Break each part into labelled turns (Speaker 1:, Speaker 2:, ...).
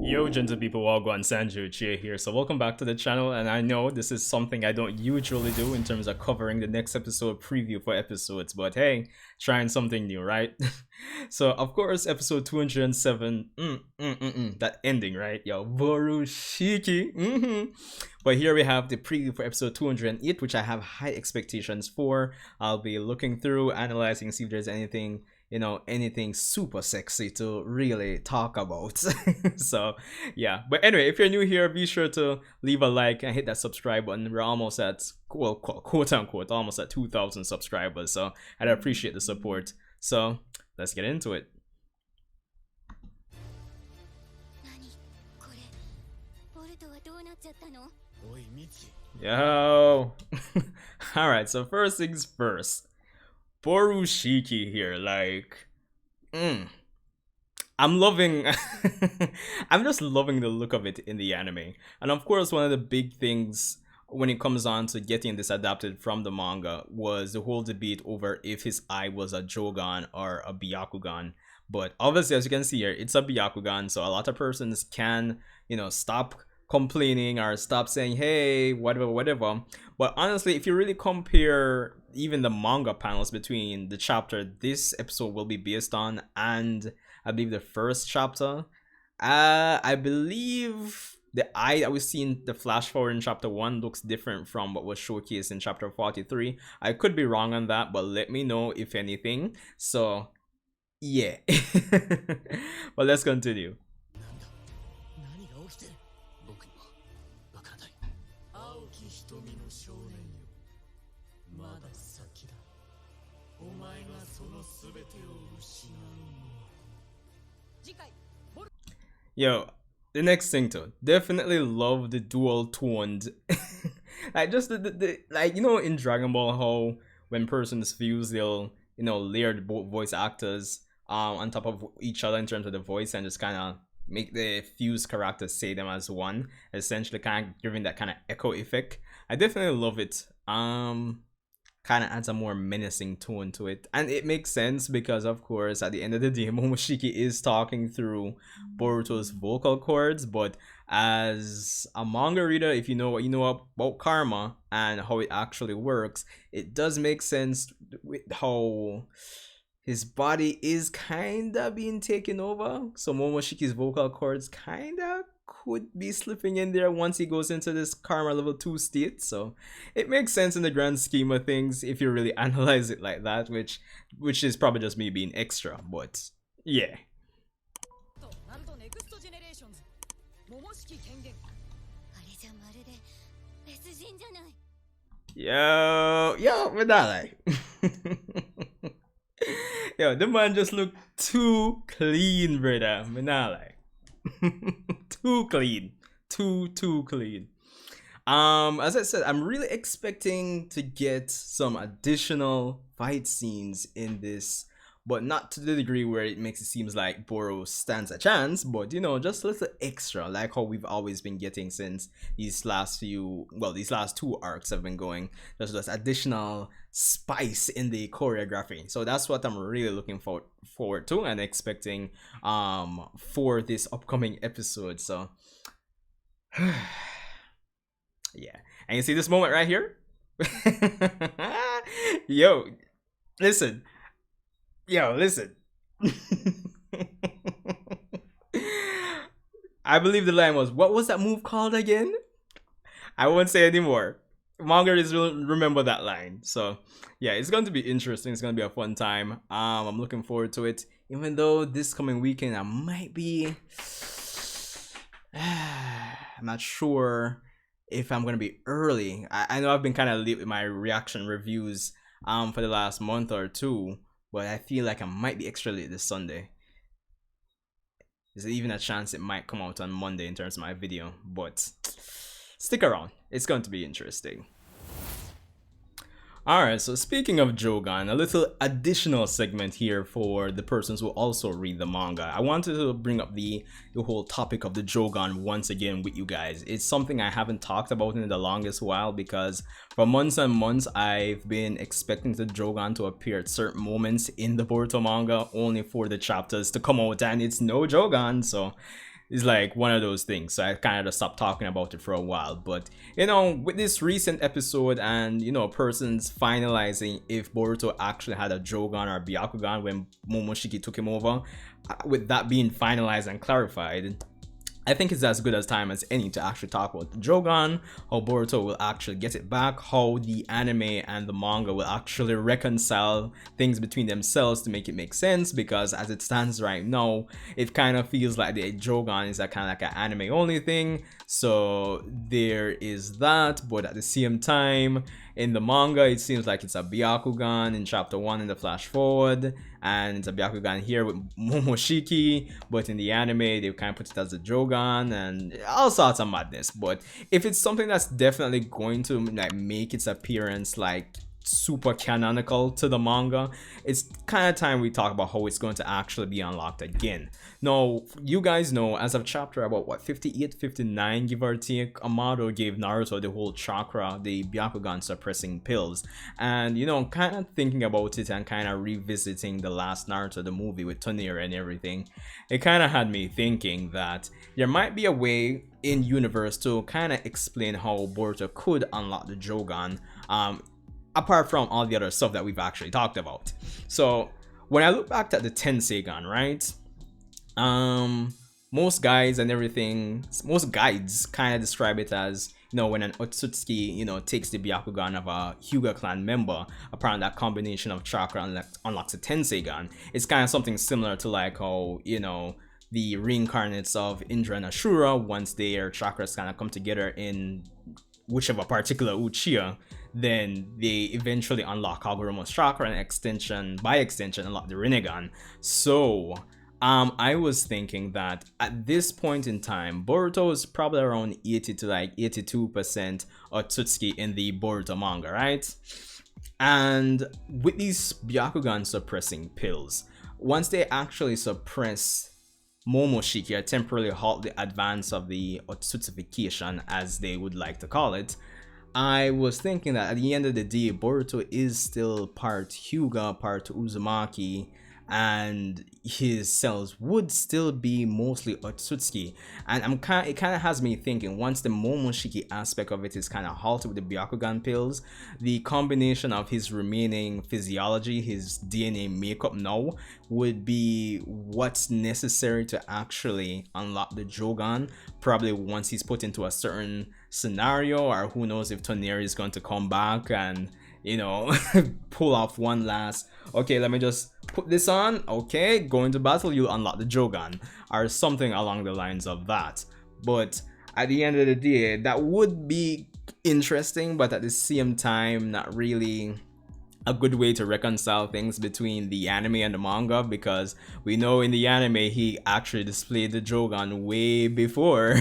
Speaker 1: Yo, gentle people, Wagwan Sanjae Uchiha here. So welcome back to the channel, and I know this is something I don't usually do in terms of covering the next episode preview for episodes, but hey, trying something new, right? So of course, episode 207, that ending, right? Yo, Borushiki. But here we have the preview for episode 208, which I have high expectations for. I'll be looking through, analyzing, see if there's anything anything super sexy to really talk about. So yeah, but anyway, if you're new here, be sure to leave a like and hit that subscribe button. We're almost at, well, quote unquote, almost at 2,000 subscribers, so I'd appreciate the support. So let's get into it. Yo. All right, so first things first, Borushiki here, like, I'm loving I'm just loving the look of it in the anime. And of course, one of the big things when it comes on to getting this adapted from the manga was the whole debate over if his eye was a Jougan or a Byakugan. But obviously, as you can see here, it's a Byakugan, so a lot of persons can, stop complaining or stop saying, hey, whatever. But honestly, if you really compare even the manga panels between the chapter this episode will be based on and I believe the first chapter, I believe the eye that we see in the flash forward in chapter 1 looks different from what was showcased in chapter 43. I could be wrong on that, but let me know if anything. So yeah. But let's continue. Yo, the next thing too, definitely love the dual toned like just the like, in Dragon Ball, how when persons fuse, they'll layer both voice actors on top of each other in terms of the voice and just kind of make the fused characters say them as one, essentially kind of giving that kind of echo effect. I definitely love it. Kind of adds a more menacing tone to it, and it makes sense because of course at the end of the day, Momoshiki is talking through Boruto's vocal cords. But as a manga reader, if you know what you know about karma and how it actually works, it does make sense with how his body is kinda being taken over, so Momoshiki's vocal cords kinda could be slipping in there once he goes into this karma level 2 state. So it makes sense in the grand scheme of things if you really analyze it like that, which is probably just me being extra, but yeah. Yo, but not like yo, the man just looked too clean, brother. But not like too clean, too clean. As I said, I'm really expecting to get some additional fight scenes in this, but not to the degree where it makes it seems like Boro stands a chance, but just a little extra, like how we've always been getting since these last two arcs have been going. Just additional spice in the choreography. So that's what I'm really looking forward to and expecting for this upcoming episode. So yeah, and you see this moment right here. Yo, listen. I believe the line was, what was that move called again? I won't say anymore. Mongers will remember that line. So yeah, it's going to be interesting. It's going to be a fun time. I'm looking forward to it, even though this coming weekend I might be I'm not sure if I'm going to be early. I know I've been kind of late with my reaction reviews for the last month or two, but I feel like I might be extra late this Sunday. There's even a chance it might come out on Monday in terms of my video, but stick around. It's going to be interesting. Alright, so speaking of Jougan, a little additional segment here for the persons who also read the manga. I wanted to bring up the whole topic of the Jougan once again with you guys. It's something I haven't talked about in the longest while because for months and months I've been expecting the Jougan to appear at certain moments in the Boruto manga only for the chapters to come out and it's no Jougan. So It's like one of those things. So I kind of just stopped talking about it for a while. But you know, with this recent episode and you know, persons finalizing if Boruto actually had a Jougan or Byakugan when Momoshiki took him over, with that being finalized and clarified, I think it's as good as time as any to actually talk about the Jougan, how Boruto will actually get it back, how the anime and the manga will actually reconcile things between themselves to make it make sense, because as it stands right now, it kind of feels like the Jougan is a kind of like an anime only thing, so there is that, but at the same time, in the manga, it seems like it's a Byakugan in chapter 1 in the flash forward, and it's a Byakugan here with Momoshiki, but in the anime, they kind of put it as a Jougan, and all sorts of madness. But if it's something that's definitely going to like make its appearance like super canonical to the manga, it's kind of time we talk about how it's going to actually be unlocked again. Now, you guys know, as of chapter about what, 58, 59, give or take, Amado gave Naruto the whole chakra, the Byakugan suppressing pills, and you know, kind of thinking about it and kind of revisiting the last Naruto, the movie with Tonira and everything, it kind of had me thinking that there might be a way in universe to kind of explain how Boruto could unlock the Jougan, apart from all the other stuff that we've actually talked about. So when I look back at the Tenseigan, right, most guys and everything, most guides kind of describe it as, you know, when an Otsutsuki, you know, takes the Byakugan of a Hyuga clan member, apparently that combination of chakra unlocks a Tenseigan. It's kind of something similar to like how, you know, the reincarnates of Indra and Ashura, once their chakras kind of come together in whichever particular Uchiha, then they eventually unlock Kaguramo's chakra and by extension unlock the Rinnegan. So I was thinking that at this point in time, Boruto is probably around 80 to like 82% Otsutsuki in the Boruto manga, right? And with these Byakugan suppressing pills, once they actually suppress Momoshiki or temporarily halt the advance of the Otsutsufication, as they would like to call it, I was thinking that at the end of the day, Boruto is still part Hyuga, part Uzumaki, and his cells would still be mostly Otsutsuki. And it kind of has me thinking, once the Momoshiki aspect of it is kind of halted with the Byakugan pills, the combination of his remaining physiology, his DNA makeup now, would be what's necessary to actually unlock the Jougan, probably once he's put into a certain scenario, or who knows if Toneri is going to come back and, you know, pull off one last, okay, let me just put this on, okay, go into battle, you'll unlock the Jougan, or something along the lines of that. But at the end of the day, that would be interesting, but at the same time, not really a good way to reconcile things between the anime and the manga, because we know in the anime he actually displayed the Jougan way before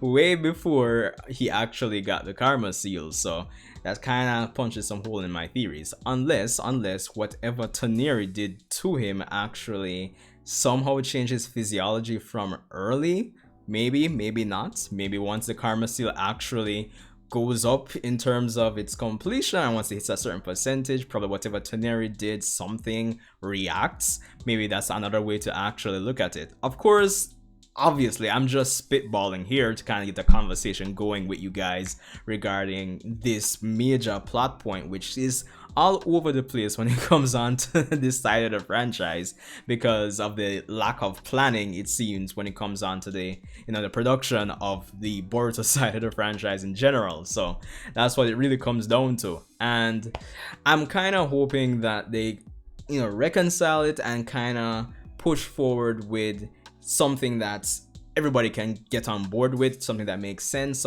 Speaker 1: way before he actually got the karma seal. So that kind of punches some hole in my theories, unless whatever Toneri did to him actually somehow changed his physiology from early. Maybe not. Maybe once the karma seal actually goes up in terms of its completion, and once it hits a certain percentage, probably whatever Toneri did, something reacts. Maybe that's another way to actually look at it. Of course, obviously, I'm just spitballing here to kind of get the conversation going with you guys regarding this major plot point, which is all over the place when it comes on to this side of the franchise, because of the lack of planning, it seems, when it comes on to the, you know, the production of the Boruto side of the franchise in general. So that's what it really comes down to, and I'm kind of hoping that they, you know, reconcile it and kind of push forward with something that's everybody can get on board with, something that makes sense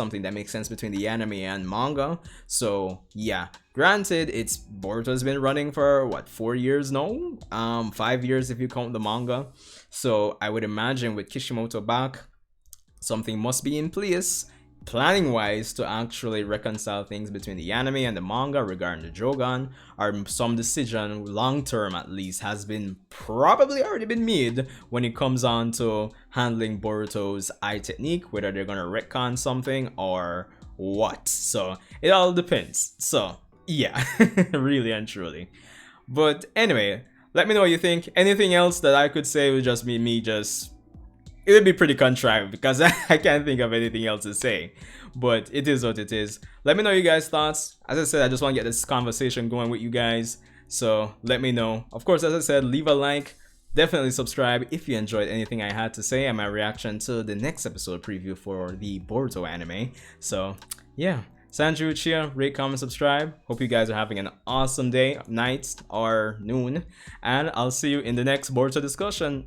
Speaker 1: between the anime and manga. So yeah, granted, it's Boruto's been running for what, 4 years now, 5 years if you count the manga. So I would imagine with Kishimoto back, something must be in place planning wise to actually reconcile things between the anime and the manga regarding the Jougan, or some decision long term at least has been probably already been made when it comes on to handling Boruto's eye technique, whether they're gonna retcon something or what. So it all depends. So yeah, really and truly. But anyway, let me know what you think. Anything else that I could say would just be me just it would be pretty contrived because I can't think of anything else to say. But it is what it is. Let me know your guys' thoughts. As I said, I just want to get this conversation going with you guys. So let me know. Of course, as I said, leave a like. Definitely subscribe if you enjoyed anything I had to say and my reaction to the next episode preview for the Boruto anime. So yeah. Sanjae, Uchiha, rate, comment, subscribe. Hope you guys are having an awesome day, night, or noon. And I'll see you in the next Boruto discussion.